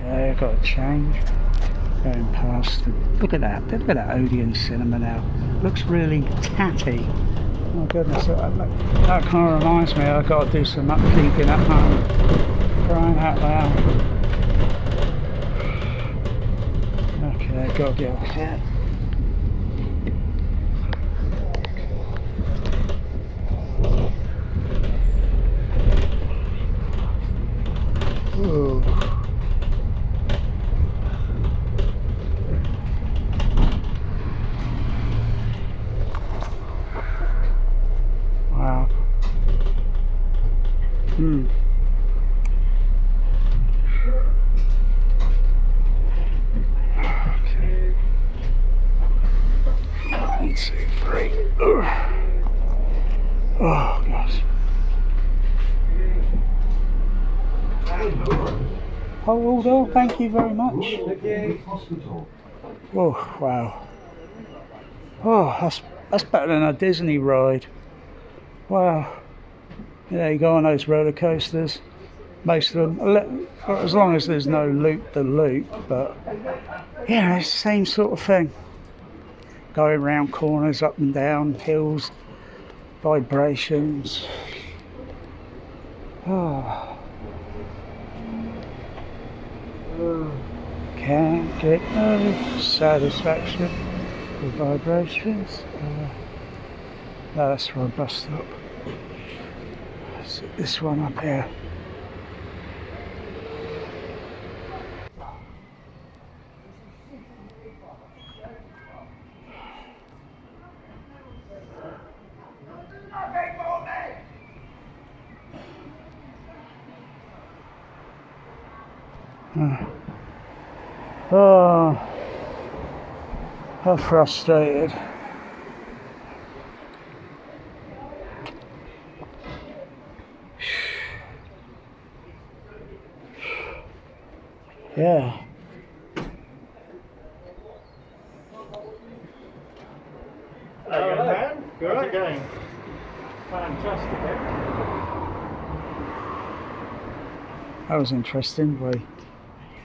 Okay, I've got to change. Going past the, look at that Odeon cinema now. Looks really tatty. Oh goodness, that kind of reminds me I've got to do some upkeeping at home. Crying out loud. Okay, got to get off here. Ooh. Wow. Okay. 1, 2, 3. Oh gosh. Hold on, thank you very much. Oh wow. Oh, that's better than a Disney ride. Wow. Yeah, you go on those roller coasters. Most of them, as long as there's no loop-the-loop, but yeah, it's the same sort of thing. Going round corners, up and down, hills, vibrations. Oh. Can't get no satisfaction with vibrations. No, that's for a bus stop. Is it this one up here? Oh, how frustrated. Yeah. Hello, man. How's it going? Fantastic, eh? That was interesting. Way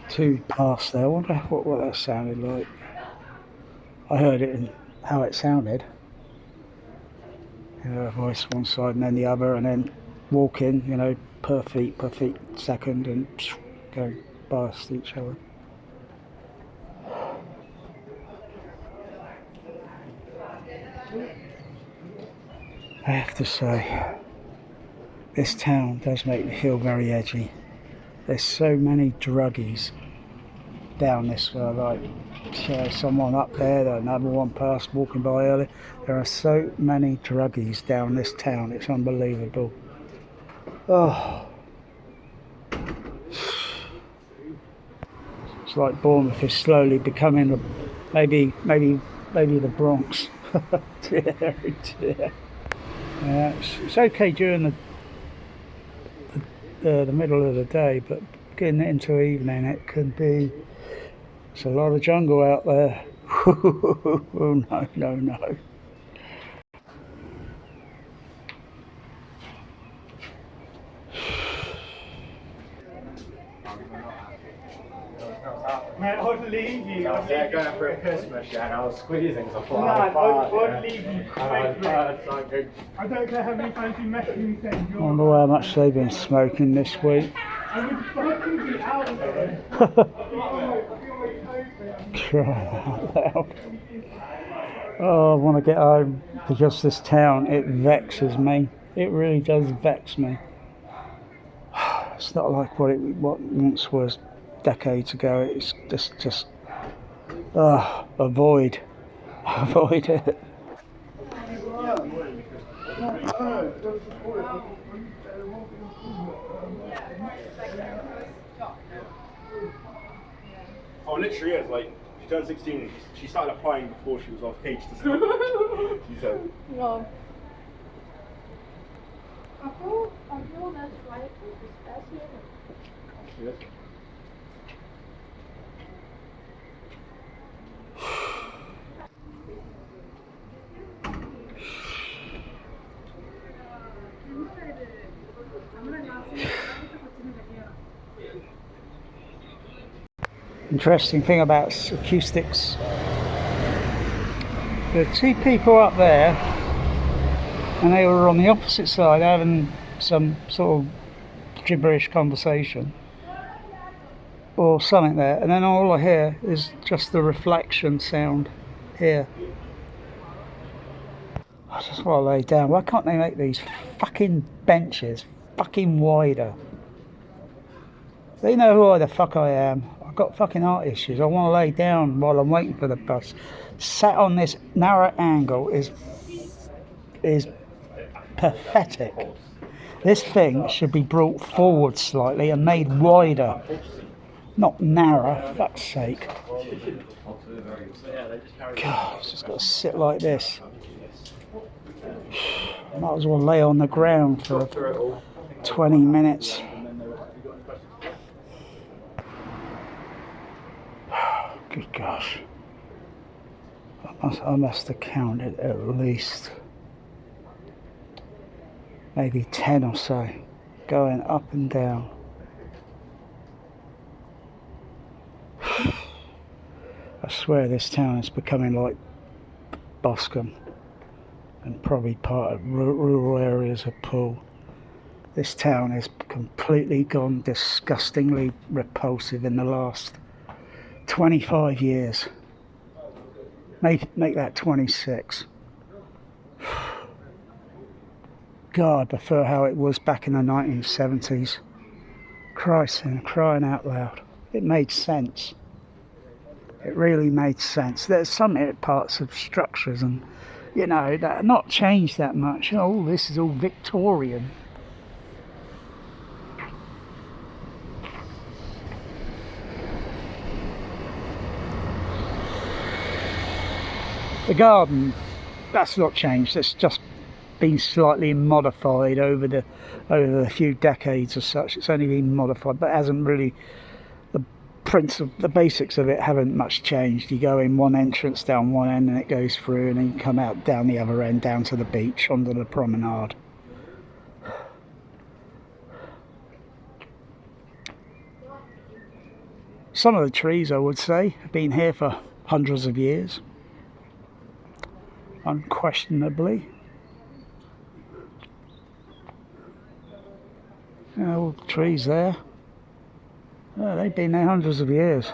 too past there. I wonder what that sounded like. I heard it in how it sounded. You know, a voice one side and then the other, and then walking, you know, per feet second, and go past each other. I have to say, this town does make me feel very edgy. There's so many druggies down this way, like someone up there, another one passed walking by earlier. There are so many druggies down this town, it's unbelievable. Oh, it's like Bournemouth is slowly becoming maybe the Bronx. Dear. Yeah, it's okay during the middle of the day, but getting into evening it can be. It's a lot of jungle out there. Oh no. Man, I'd leave you. I was going for a Christmas, yeah, and I was squeezing, so I thought I'd leave you. I don't care how many times you message me saying I wonder how much they've been smoking this week. I would fucking be out of there. Crying out loud. Oh, I want to get home, because this town, it vexes me. It really does vex me. It's not like what once was decades ago. It's just avoid it. Oh, literally, yes. Like, she turned 16. She started applying before she was of age to start. She said. No. Obwohl das Schweigen ist das hier. Yes. Interesting thing about acoustics. There are two people up there, and they were on the opposite side having some sort of gibberish conversation or something there, and then all I hear is just the reflection sound here. I just want to lay down. Why can't they make these fucking benches fucking wider? They know who the fuck I am. I've got fucking heart issues. I want to lay down while I'm waiting for the bus. Sat on this narrow angle is pathetic. This thing should be brought forward slightly and made wider, not narrow. Fuck's sake. God, I've just got to sit like this. Might as well lay on the ground for 20 minutes. Good gosh. I must have counted at least maybe 10 or so going up and down. I swear this town is becoming like Boscombe and probably part of rural areas of Poole. This town has completely gone disgustingly repulsive in the last 25 years. Make that 26. God, I prefer how it was back in the 1970s. Christ, and crying out loud. It made sense. It really made sense. There's some parts of structures and, you know, that are not changed that much. Oh, this is all Victorian. The garden, that's not changed. It's just been slightly modified over the few decades or such. It's only been modified, but it hasn't really. The basics of it haven't much changed. You go in one entrance down one end and it goes through, and then you come out down the other end down to the beach onto the promenade. Some of the trees, I would say, have been here for hundreds of years, unquestionably. All the trees there. Oh, they've been there hundreds of years.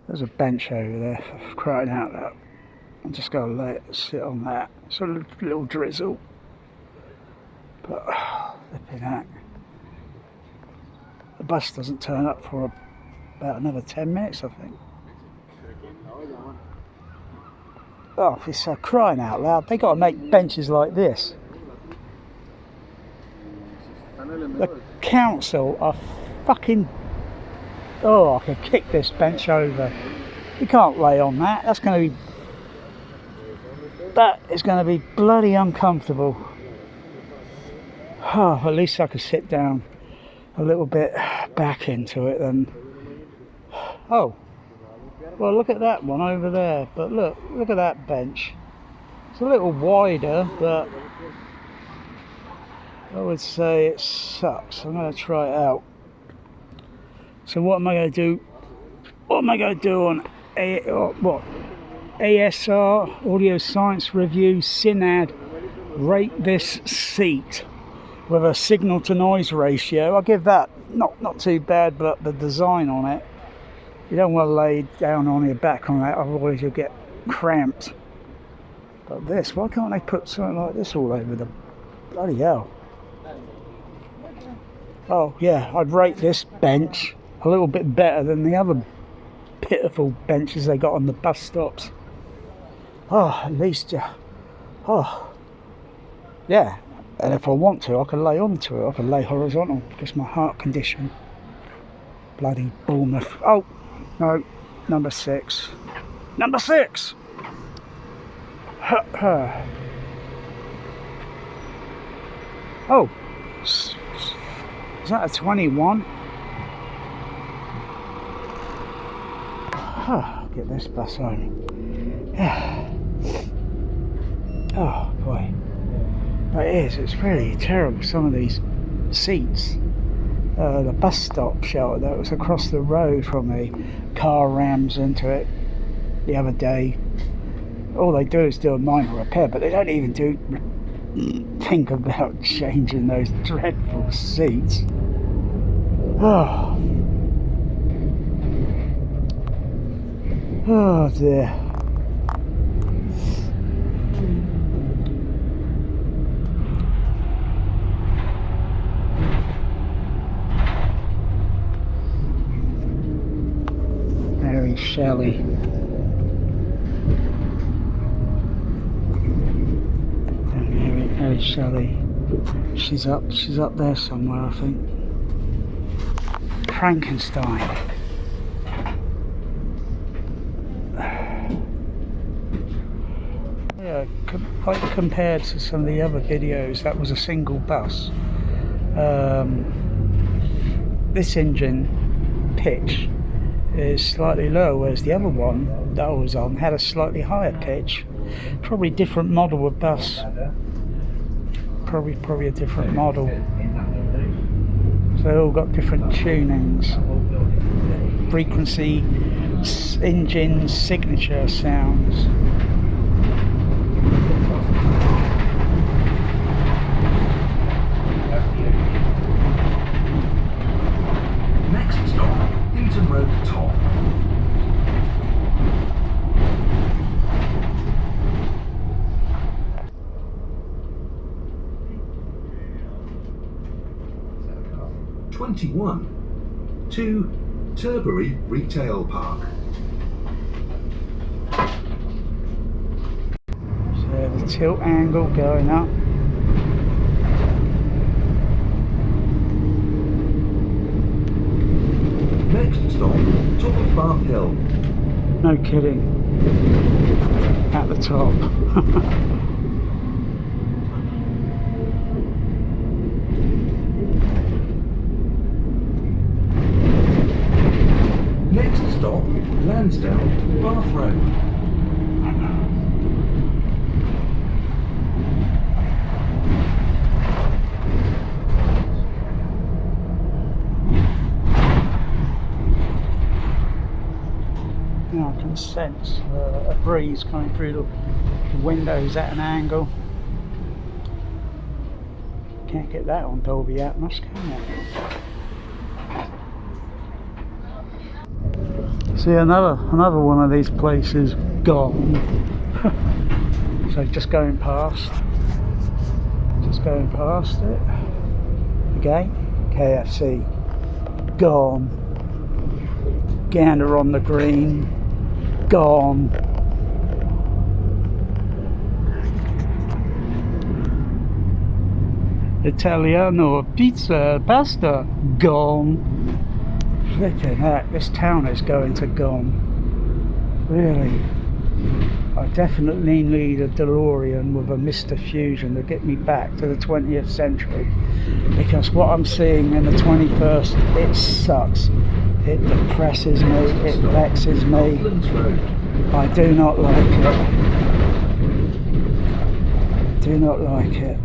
There's a bench over there, for crying out loud. I'm just going to let it sit on that. It's a little drizzle. But, flipping heck. The bus doesn't turn up for about another 10 minutes, I think. Oh, it's crying out loud. They got to make benches like this. The council are fucking... Oh, I could kick this bench over. You can't lay on that. That's going to be... That is going to be bloody uncomfortable. Oh, at least I could sit down a little bit back into it then. Oh. Well, look at that one over there, but look at that bench. It's a little wider, but I would say it sucks. I'm going to try it out. So what am I going to do? What am I going to do on ASR, Audio Science Review, Synad, rate this seat with a signal to noise ratio? I'll give that not too bad, but the design on it. You don't want to lay down on your back on that, otherwise you'll get cramped. But this, why can't they put something like this all over them? Bloody hell. Oh yeah, I'd rate this bench a little bit better than the other pitiful benches they got on the bus stops. Oh, at least, oh, yeah. And if I want to, I can lay onto it. I can lay horizontal, because my heart condition. Bloody Bournemouth. Oh. No, number 6. Number 6! Oh, is that a 21? Get this bus home. Yeah. Oh boy. But it's really terrible, some of these seats. The bus stop shelter that was across the road from me, car rams into it the other day. All they do is do a minor repair, but they don't even think about changing those dreadful seats. Oh, oh dear. Mary Shelley. Mary Shelley. She's up there somewhere, I think. Frankenstein. Yeah, like compared to some of the other videos, that was a single bus. This engine pitch is slightly lower, whereas the other one that I was on had a slightly higher pitch. Probably different model of bus. Probably a different model. So they all got different tunings, frequency, engine signature sounds. Next stop, Eaton Road Top. to Turbury Retail Park. So the tilt angle going up. Next stop, top of Bath Hill. No kidding. At the top. Next stop, Lansdowne, Bath Road. Now I can sense a breeze coming through the windows at an angle. Can't get that on Dolby Atmos, can you? See, another one of these places gone. So just going past it again. KFC gone. Gander on the Green gone. Italiano pizza pasta gone. Flipping heck, this town is going to gone. Really. I definitely need a DeLorean with a Mr. Fusion to get me back to the 20th century, because what I'm seeing in the 21st, it sucks. It depresses me, it vexes me. I do not like it. Do not like it.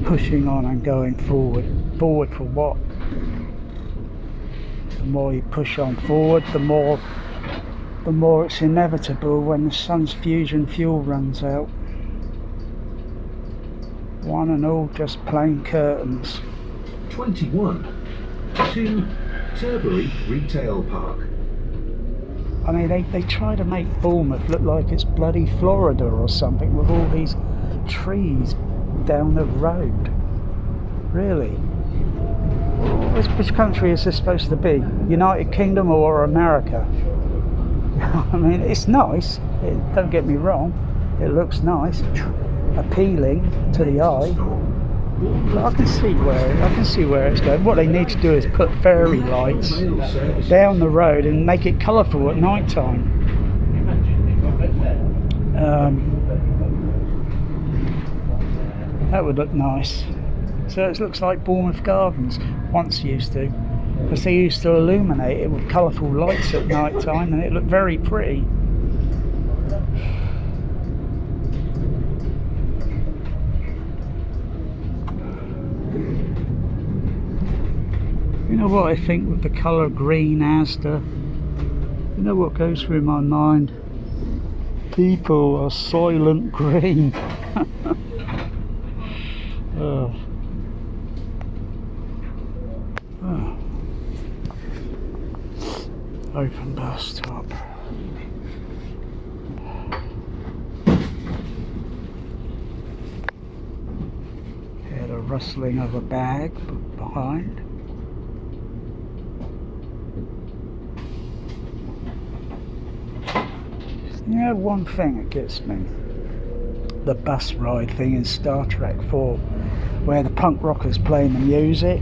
Pushing on and going forward. Forward for what? The more you push on forward, the more it's inevitable when the sun's fusion fuel runs out. One and all just plain curtains. 21 to Turbury Retail Park. I mean, they try to make Bournemouth look like it's bloody Florida or something with all these trees down the road. Really? Which country is this supposed to be? United Kingdom or America? I mean, it's nice. Don't get me wrong. It looks nice, appealing to the eye. But I can see where it's going. What they need to do is put fairy lights down the road and make it colourful at night time. That would look nice. So it looks like Bournemouth Gardens once used to, because they used to illuminate it with colourful lights at night time, and it looked very pretty. know what I think with the colour green, Asda? You know what goes through my mind? People are silent green. Oh. Oh. Open bus stop. Hear the rustling of a bag behind. You know, one thing that gets me, the bus ride thing in Star Trek 4, where the punk rockers playing the music,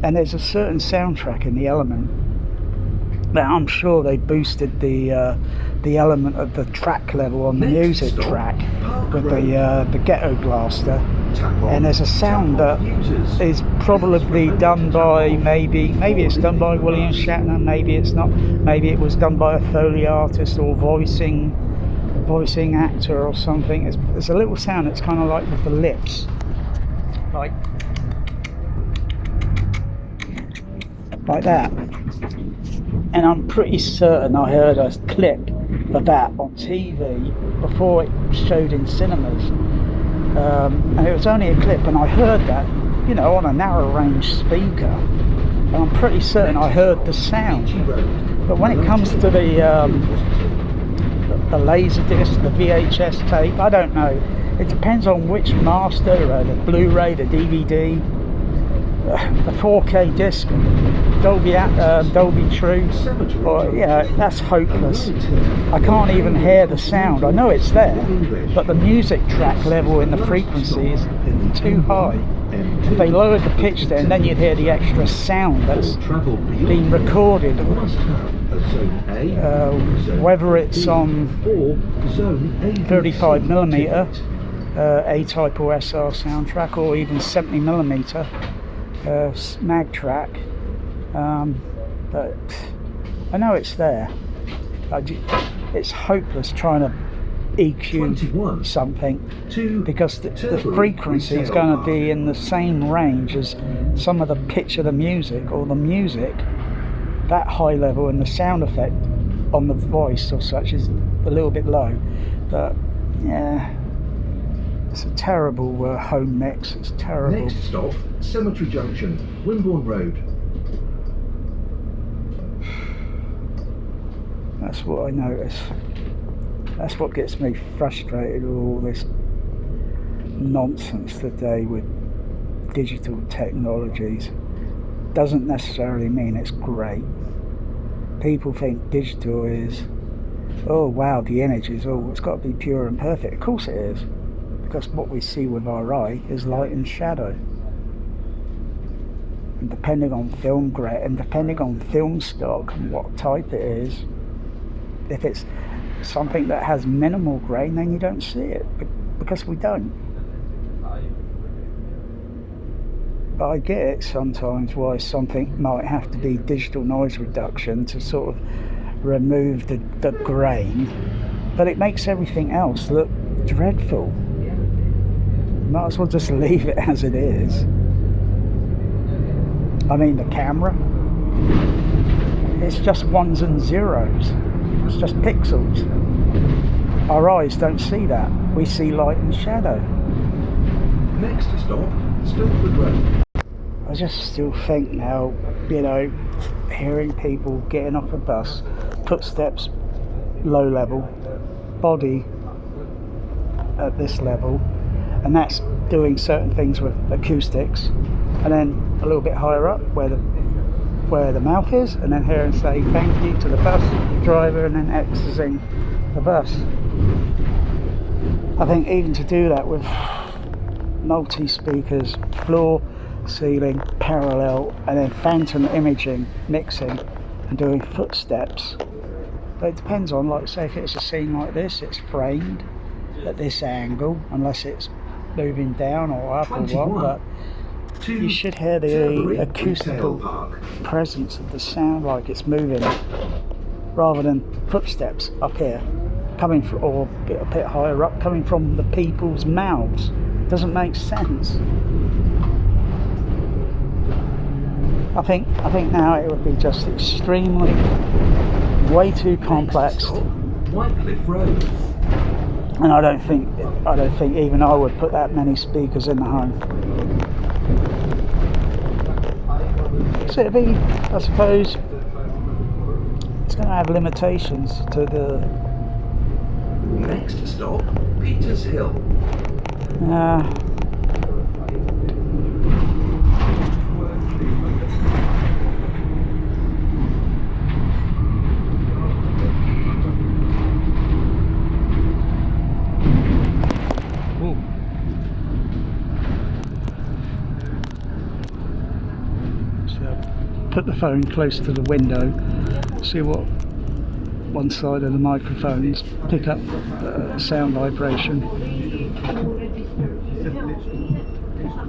and there's a certain soundtrack in the Element that I'm sure they boosted the element of the track level on the music track with the Ghetto Blaster, and there's a sound that is probably done by maybe it's done by William Shatner, maybe it's not, maybe it was done by a Foley artist or voicing actor or something. It's a little sound that's kind of like with the lips, like that, and I'm pretty certain I heard a clip of that on TV before it showed in cinemas, and it was only a clip, and I heard that, you know, on a narrow range speaker, and I'm pretty certain I heard the sound. But when it comes to the laser disc, the VHS tape, I don't know, it depends on which master, the Blu-ray, the DVD, the 4K disc, Dolby True, or yeah, that's hopeless. I can't even hear the sound. I know it's there, but the music track level in the frequency is too high. If they lowered the pitch there, and then you'd hear the extra sound that's been recorded, whether it's on 35mm A-Type or SR soundtrack, or even 70mm mag track, but I know it's there. It's hopeless trying to EQ something, because the frequency is going to be in the same range as some of the pitch of the music, or the music, that high level, and the sound effect on the voice or such is a little bit low. But yeah, it's a terrible home mix. It's terrible. Next stop, Cemetery Junction, Wimborne Road. That's what I notice. That's what gets me frustrated with all this nonsense today with digital technologies. Doesn't necessarily mean it's great. People think digital is, oh wow, the image is, oh, it's got to be pure and perfect. Of course it is, because what we see with our eye is light and shadow. And depending on film grade, and depending on film stock and what type it is, if it's something that has minimal grain, then you don't see it, because we don't. But I get it sometimes why something might have to be digital noise reduction to sort of remove the grain, but it makes everything else look dreadful. Might as well just leave it as it is. I mean, the camera, it's just ones and zeros. It's just pixels. Our eyes don't see that. We see light and shadow. Next stop, Stilford Road. I just still think now, you know, hearing people getting off a bus, footsteps low level, body at this level, and that's doing certain things with acoustics, and then a little bit higher up where the mouth is, and then hearing say thank you to the bus driver, and then exiting the bus. I think even to do that with multi-speakers, floor, ceiling, parallel, and then phantom imaging, mixing and doing footsteps. But it depends on, like say, if it's a scene like this, it's framed at this angle, unless it's moving down or up or what, but you should hear the acoustical presence of the sound, like it's moving, rather than footsteps up here coming from, or a bit higher up, coming from the people's mouths. Doesn't make sense. I think now it would be just extremely, way too complex, Whitecliff Road. and I don't think even I would put that many speakers in the home. So it'd be, I suppose, it's going to have limitations to the. Next stop, Peters Hill. Put the phone close to the window, see what one side of the microphones pick up sound vibration,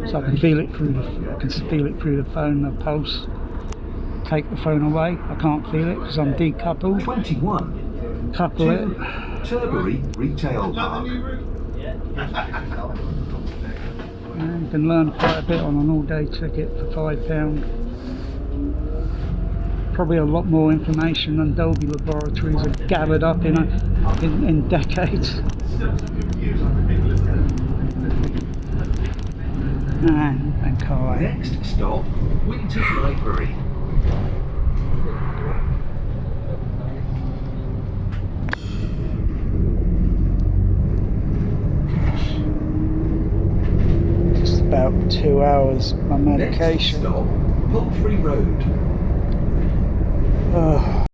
so I can feel it through the phone, the pulse. Take the phone away, I can't feel it because I'm decoupled. 21. Couple it. Tilbury Retail Park. You can learn quite a bit on an all-day ticket for £5. Probably a lot more information than Dolby Laboratories have gathered up in decades. And Kai. Next stop, Winter Library. Just about 2 hours my medication. Next stop, Poultry Road.